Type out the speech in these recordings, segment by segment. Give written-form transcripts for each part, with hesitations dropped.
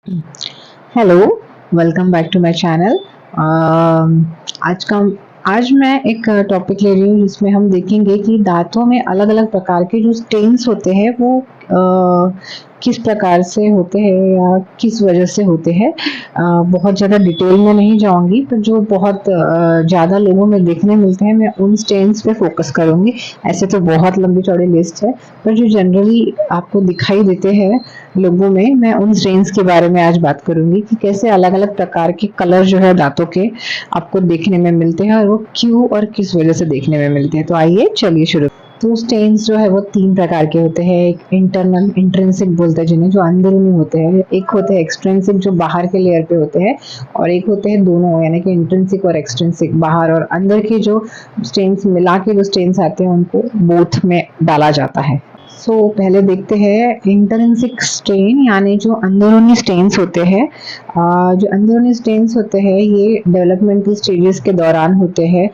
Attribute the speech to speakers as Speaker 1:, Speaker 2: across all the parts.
Speaker 1: Hello, welcome back to my channel. आज का आज मैं एक टॉपिक ले रही हूँ जिसमें हम देखेंगे कि दांतों में अलग-अलग प्रकार के जो स्टेन्स होते हैं वो किस प्रकार से होते हैं या किस वजह से होते हैं। बहुत ज़्यादा डिटेल में नहीं जाऊँगी, पर जो बहुत ज़्यादा लोगों में देखने मिलते हैं मैं उन स्टेन्स पे फोकस करूँगी। ऐसे तो बहुत लंबी चौड़ी लिस्ट है, पर जो जनरली आपको दिखाई देते हैं लोगों में, मैं उन स्ट्रेन्स के बारे में आज बात करूंगी कि कैसे अलग अलग प्रकार के कलर जो है दांतों के आपको देखने में मिलते हैं और वो क्यों और किस वजह से देखने में मिलते हैं। तो आइए चलिए शुरू। तो स्टेन्स जो है वो तीन प्रकार के होते हैं। एक इंटरनल इंट्रिंसिक बोलते हैं जिन्हें, जो अंदरूनी होते हैं। एक होते हैं एक्सट्रिंसिक जो बाहर के लेयर पे होते हैं, और एक होते हैं दोनों, यानी कि इंट्रिंसिक और एक्सट्रिंसिक, बाहर और अंदर के जो स्टेन्स मिला के जो स्टेन्स आते हैं उनको बोथ में डाला जाता है। पहले देखते हैं इंटरिंसिक स्टेन, यानी जो अंदरूनी स्टेन्स होते हैं। जो अंदरूनी स्टेन्स होते हैं ये डेवलपमेंटल स्टेजेस के दौरान होते हैं,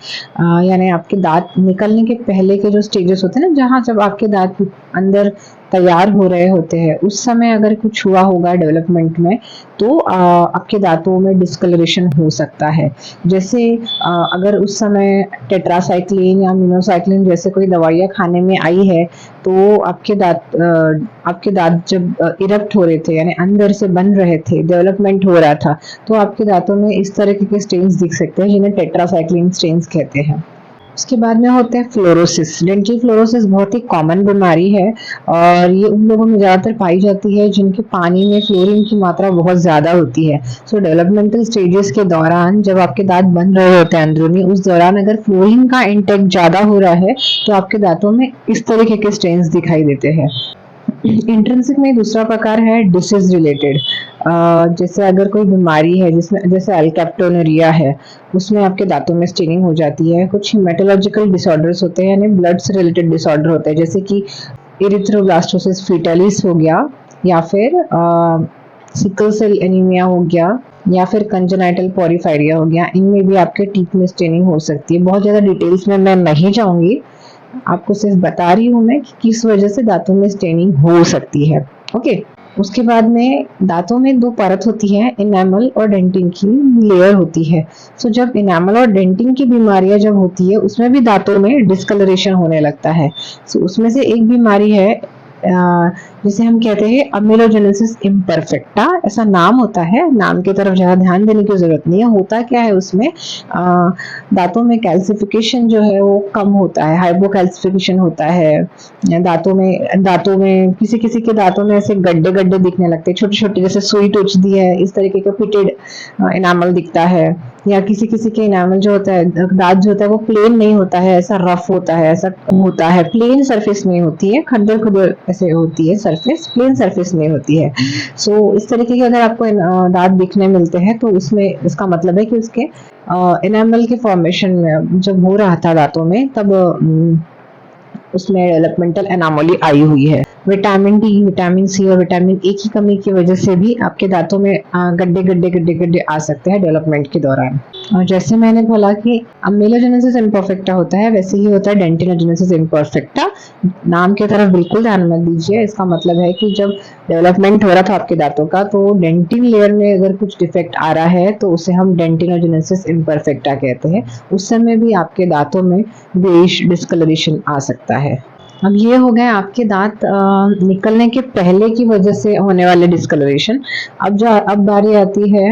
Speaker 1: यानी आपके दांत निकलने के पहले के जो स्टेजेस होते हैं ना, जहाँ जब आपके दांत अंदर तैयार हो रहे होते हैं उस समय अगर कुछ हुआ होगा डेवलपमेंट में तो आपके दांतों में डिस्कलरेशन हो सकता है। जैसे अगर उस समय टेट्रासाइक्लिन या मिनोसाइक्लिन जैसे कोई दवाइयाँ खाने में आई है तो आपके दांत जब इरप्ट हो रहे थे, यानी अंदर से बन रहे थे, डेवलपमेंट हो रहा था, तो आपके दांतों में इस तरह के स्टेन्स दिख सकते हैं जिन्हें टेट्रासाइक्लिन स्टेन्स कहते हैं। उसके बाद में होते हैं फ्लोरोसिस। डेंटल फ्लोरोसिस बहुत ही कॉमन बीमारी है और ये उन लोगों में ज़्यादातर पाई जाती है जिनके पानी में फ्लोरीन की मात्रा बहुत ज़्यादा होती है। डेवलपमेंटल स्टेजेस के दौरान जब आपके दांत बन रहे होते हैं अंदरूनी, उस दौरान अगर फ्लोरीन का इंटेक ज़्यादा हो रहा है तो आपके दांतों में इस तरीके के स्टेन्स दिखाई देते हैं। इंट्रिंसिक में दूसरा प्रकार है डिसीज रिलेटेड। जैसे अगर कोई बीमारी है जिसमें, जैसे अल्कैप्टोनुरिया है, उसमें आपके दांतों में स्टेनिंग हो जाती है। कुछ हेमेटोलॉजिकल डिसऑर्डर्स होते हैं, यानी ब्लड से रिलेटेड डिसऑर्डर होते हैं, जैसे कि इरिथ्रोब्लास्टोसिस फीटालिस हो गया, या फिर सिकल सेल एनीमिया हो गया, या फिर कंजेनाइटल पॉरीफायरिया हो गया। इनमें भी आपके टीथ में स्टेनिंग हो सकती है। बहुत ज़्यादा डिटेल्स में मैं नहीं जाऊंगी, आपको सिर्फ बता रही हूँ मैं कि किस वजह से दांतों में स्टेनिंग हो सकती है। ओके। उसके बाद में दांतों में दो परत होती है, इनेमल और डेंटिन की लेयर होती है। जब इनेमल और डेंटिन की बीमारियां जब होती है उसमें भी दांतों में डिस्कलरेशन होने लगता है। उसमें से एक बीमारी है जिसे हम कहते हैं अमेलोजेनेसिस इम्परफेक्टा। ऐसा नाम होता है, नाम की तरफ ज्यादा ध्यान देने की जरूरत नहीं है। होता क्या है उसमें, दांतों में कैल्सिफिकेशन जो है वो कम होता है, हाइपोकैल्सिफिकेशन होता है। दांतों में किसी किसी के दांतों में ऐसे गड्ढे गड्ढे दिखने लगते हैं, छोटे छोटे, जैसे सुई टोच दी है इस तरीके का पिटेड इनामल दिखता है। या किसी किसी के इनामल जो होता है, दांत जो होता है वो प्लेन नहीं होता है, ऐसा रफ होता है, ऐसा होता है, प्लेन सरफेस नहीं होती है, खद्दर खुदर ऐसे होती है सरफेस, प्लेन सरफेस नहीं होती है। इस तरीके के अगर आपको दांत दिखने मिलते हैं तो उसमें इसका मतलब है कि उसके इनेमल के फॉर्मेशन में जब हो रहा था दांतों में, तब उसमें डेवलपमेंटल एनामोली आई हुई है। विटामिन डी, विटामिन सी और विटामिन ए की कमी की वजह से भी आपके दांतों में गड्ढे गड्ढे गड्ढे गड्ढे आ सकते हैं डेवलपमेंट के दौरान। और जैसे मैंने बोला कि अमेलोजेनेसिस इम्परफेक्टा होता है, वैसे ही होता है डेंटिनोजेनेसिस इम्परफेक्टा। नाम की तरफ बिल्कुल ध्यान मत दीजिए, इसका मतलब है कि जब डेवलपमेंट हो रहा था आपके दांतों का तो डेंटिन लेयर में अगर कुछ डिफेक्ट आ रहा है तो उसे हम डेंटिनोजेनेसिस इम्परफेक्टा कहते हैं। उस समय भी आपके दांतों में बेश डिस्कलरेशन आ सकता है। अब ये हो गए आपके दांत निकलने के पहले की वजह से होने वाले डिस्कलरेशन। अब बारी आती है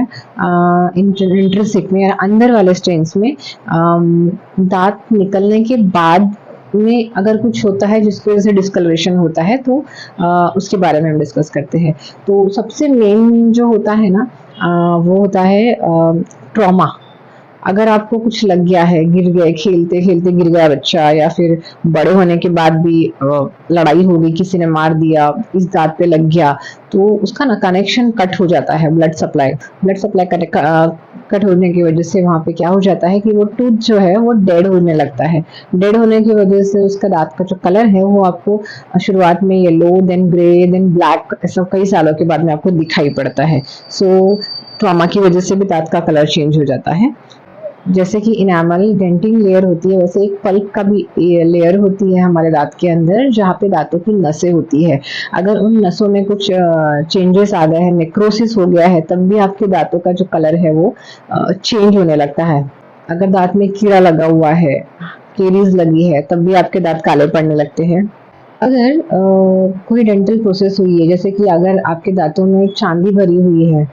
Speaker 1: इंट्रिंसिक में, या अंदर वाले स्टेन्स में। दांत निकलने के बाद में अगर कुछ होता है जिसकी वजह से डिस्कलरेशन होता है तो उसके बारे में हम डिस्कस करते हैं। तो सबसे मेन जो होता है ना, वो होता है ट्रॉमा। अगर आपको कुछ लग गया है, गिर गए, खेलते खेलते गिर गया बच्चा, या फिर बड़े होने के बाद भी लड़ाई हो गई, किसी ने मार दिया, इस दांत पे लग गया, तो उसका ना कनेक्शन कट हो जाता है। ब्लड सप्लाई कट होने की वजह से वहां पे क्या हो जाता है कि वो टूथ जो है वो डेड होने लगता है। डेड होने की वजह से उसका दांत का जो कलर है वो आपको शुरुआत में yellow, then grey, then black, ऐसा कई सालों के बाद में आपको दिखाई पड़ता है। ट्रॉमा की वजह से भी दांत का कलर चेंज हो जाता है। जैसे कि इनामल डेंटिंग लेयर होती है, वैसे एक पल्प का भी लेयर होती है हमारे दांत के अंदर, जहाँ पे दांतों की नसें होती है। अगर उन नसों में कुछ चेंजेस आ गए हैं, नेक्रोसिस हो गया है, तब भी आपके दांतों का जो कलर है वो चेंज होने लगता है। अगर दांत में कीड़ा लगा हुआ है, केरीज लगी है, तब भी आपके दांत काले पड़ने लगते हैं। अगर कोई डेंटल प्रोसेस हुई है, जैसे कि अगर आपके दांतों में चांदी भरी हुई है,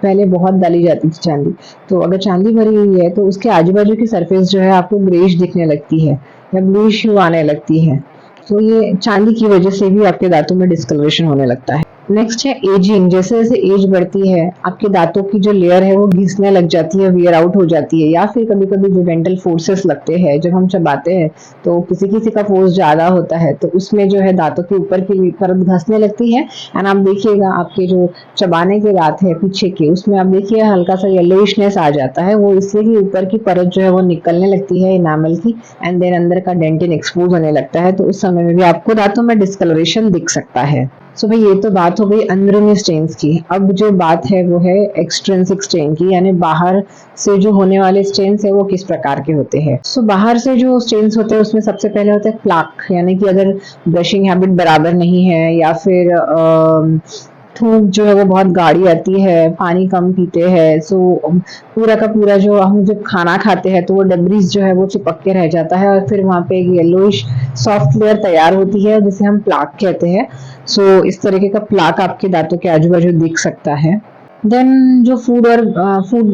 Speaker 1: पहले बहुत डाली जाती थी चांदी, तो अगर चांदी भरी हुई है तो उसके आजू बाजू की सरफेस जो है आपको ग्रेइश दिखने लगती है या ब्लूइश ह्यू आने लगती है, तो ये चांदी की वजह से भी आपके दांतों में डिस्कलरेशन होने लगता है। नेक्स्ट है एजिंग। जैसे जैसे एज बढ़ती है, आपके दांतों की जो लेयर है वो घिसने लग जाती है, वियर आउट हो जाती है, या फिर कभी कभी जो डेंटल फोर्सेस लगते हैं, जब हम चबाते हैं तो किसी किसी का फोर्स ज्यादा होता है, तो उसमें जो है दांतों के ऊपर की परत घसने लगती है। एंड आप देखिएगा आपके जो चबाने के दांत है पीछे के, उसमें आप देखिए हल्का सा येलोइशनेस आ जाता है, वो इसलिए कि ऊपर की परत जो है वो निकलने लगती है इनामल की, एंड देन अंदर का डेंटिन एक्सपोज होने लगता है, तो उस समय में भी आपको दांतों में डिस्कलरेशन दिख सकता है। सो भाई ये तो बात हो गई अंदरूनी स्टेन्स की। अब जो बात है वो है एक्सट्रिंसिक स्टेन की, यानी बाहर से जो होने वाले स्टेन्स है वो किस प्रकार के होते हैं। सो बाहर से जो स्टेन्स होते हैं उसमें सबसे पहले होता है प्लाक, यानी कि अगर ब्रशिंग हैबिट बराबर नहीं है, या फिर थूक जो है वो बहुत गाढ़ी आती है, पानी कम पीते हैं, सो पूरा का पूरा जो हम जब खाना खाते हैं तो वो डबरीज जो है वो चिपक के रह जाता है, और फिर वहाँ पे एक येलोइश सॉफ्ट लेयर तैयार होती है जिसे हम प्लाक कहते हैं। सो इस तरीके का प्लाक आपके दांतों के आजू बाजू दिख सकता है। देन जो फूड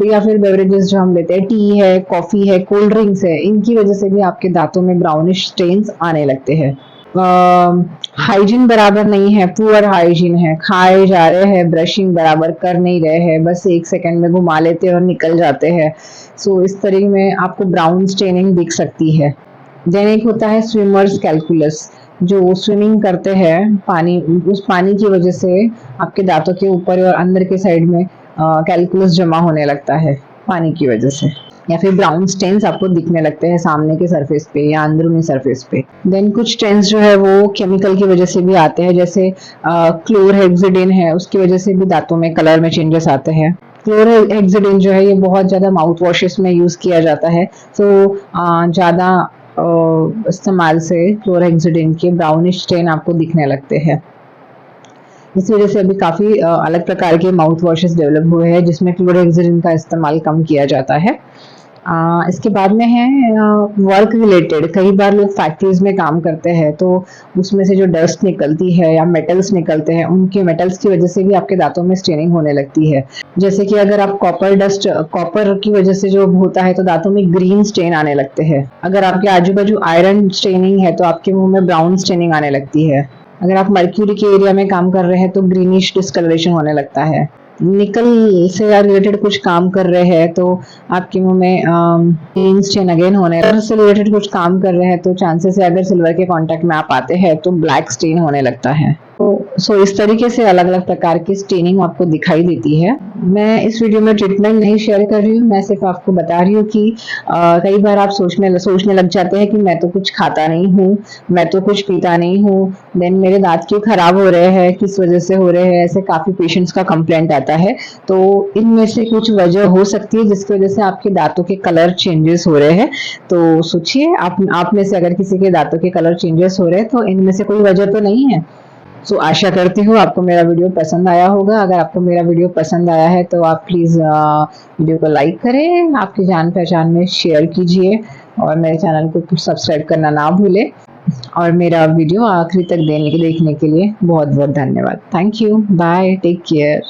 Speaker 1: या फिर बेवरेजेस जो हम लेते हैं, टी है, कॉफी है, कोल्ड ड्रिंक्स है, इनकी वजह से भी आपके दांतों में ब्राउनिश स्टेन्स आने लगते हैं। हाइजीन बराबर नहीं है, पुअर हाइजीन है, खाए जा रहे हैं, ब्रशिंग बराबर कर नहीं रहे हैं, बस 1 सेकंड में घुमा लेते हैं और निकल जाते हैं, सो इस तरीके में आपको ब्राउन स्टेनिंग दिख सकती है। देन एक होता है स्विमर्स कैलकुलस, जो स्विमिंग करते हैं पानी, उस पानी की वजह से आपके दांतों के ऊपर और अंदर के साइड में कैलकुलस जमा होने लगता है पानी की वजह से, या फिर ब्राउन स्टेन्स आपको दिखने लगते हैं सामने के सरफेस पे या अंदरूनी सरफेस पे। देन कुछ स्टेन्स जो है वो केमिकल की वजह से भी आते हैं, जैसे क्लोरहेक्सिडिन है, उसकी वजह से भी दांतों में कलर में चेंजेस आते हैं। क्लोरहेक्सिडिन जो है ये बहुत ज्यादा माउथ वॉशेस में यूज किया जाता है, तो ज्यादा इस्तेमाल से क्लोरहेक्सिडिन के ब्राउनिश स्टेन आपको दिखने लगते हैं। इस वजह से अभी काफी अलग प्रकार के माउथ वॉशेस डेवलप हुए हैं जिसमें क्लोरहेक्सिडिन का इस्तेमाल कम किया जाता है। इसके बाद में है वर्क रिलेटेड। कई बार लोग फैक्ट्रीज में काम करते हैं, तो उसमें से जो डस्ट निकलती है या मेटल्स निकलते हैं, उनके मेटल्स की वजह से भी आपके दांतों में स्टेनिंग होने लगती है। जैसे कि अगर आप कॉपर की वजह से जो होता है तो दांतों में ग्रीन स्टेन आने लगते हैं। अगर आपके आजू बाजू आयरन स्टेनिंग है तो आपके मुंह में ब्राउन स्टेनिंग आने लगती है। अगर आप मर्क्यूरी के एरिया में काम कर रहे हैं तो ग्रीनिश डिस्कलरेशन होने लगता है। निकल से रिलेटेड कुछ काम कर रहे हैं तो आपके मुंह में ग्रीन स्टेन अगेन होने, से रिलेटेड कुछ काम कर रहे हैं तो चांसेस है अगर सिल्वर के कांटेक्ट में आप आते हैं तो ब्लैक स्टेन होने लगता है। सो इस तरीके से अलग अलग प्रकार की स्टेनिंग आपको दिखाई देती है। मैं इस वीडियो में ट्रीटमेंट नहीं शेयर कर रही हूँ, मैं सिर्फ आपको बता रही हूँ कि कई बार आप सोचने लग जाते हैं कि मैं तो कुछ खाता नहीं हूँ, मैं तो कुछ पीता नहीं हूँ, देन मेरे दांत क्यों खराब हो रहे हैं, किस वजह से हो रहे हैं, ऐसे काफी पेशेंट्स का कंप्लेंट आता है। तो इनमें से कुछ वजह हो सकती है जिसकी वजह से आपके दांतों के कलर चेंजेस हो रहे हैं। तो सोचिए आप में से अगर किसी के दांतों के कलर चेंजेस हो रहे हैं तो इनमें से कोई वजह तो नहीं है। सो आशा करती हूँ आपको मेरा वीडियो पसंद आया होगा। अगर आपको मेरा वीडियो पसंद आया है तो आप प्लीज़ वीडियो को लाइक करें, आपकी जान पहचान में शेयर कीजिए, और मेरे चैनल को सब्सक्राइब करना ना भूलें। और मेरा वीडियो आखिरी तक देखने के लिए बहुत बहुत धन्यवाद। Thank you, bye, take care.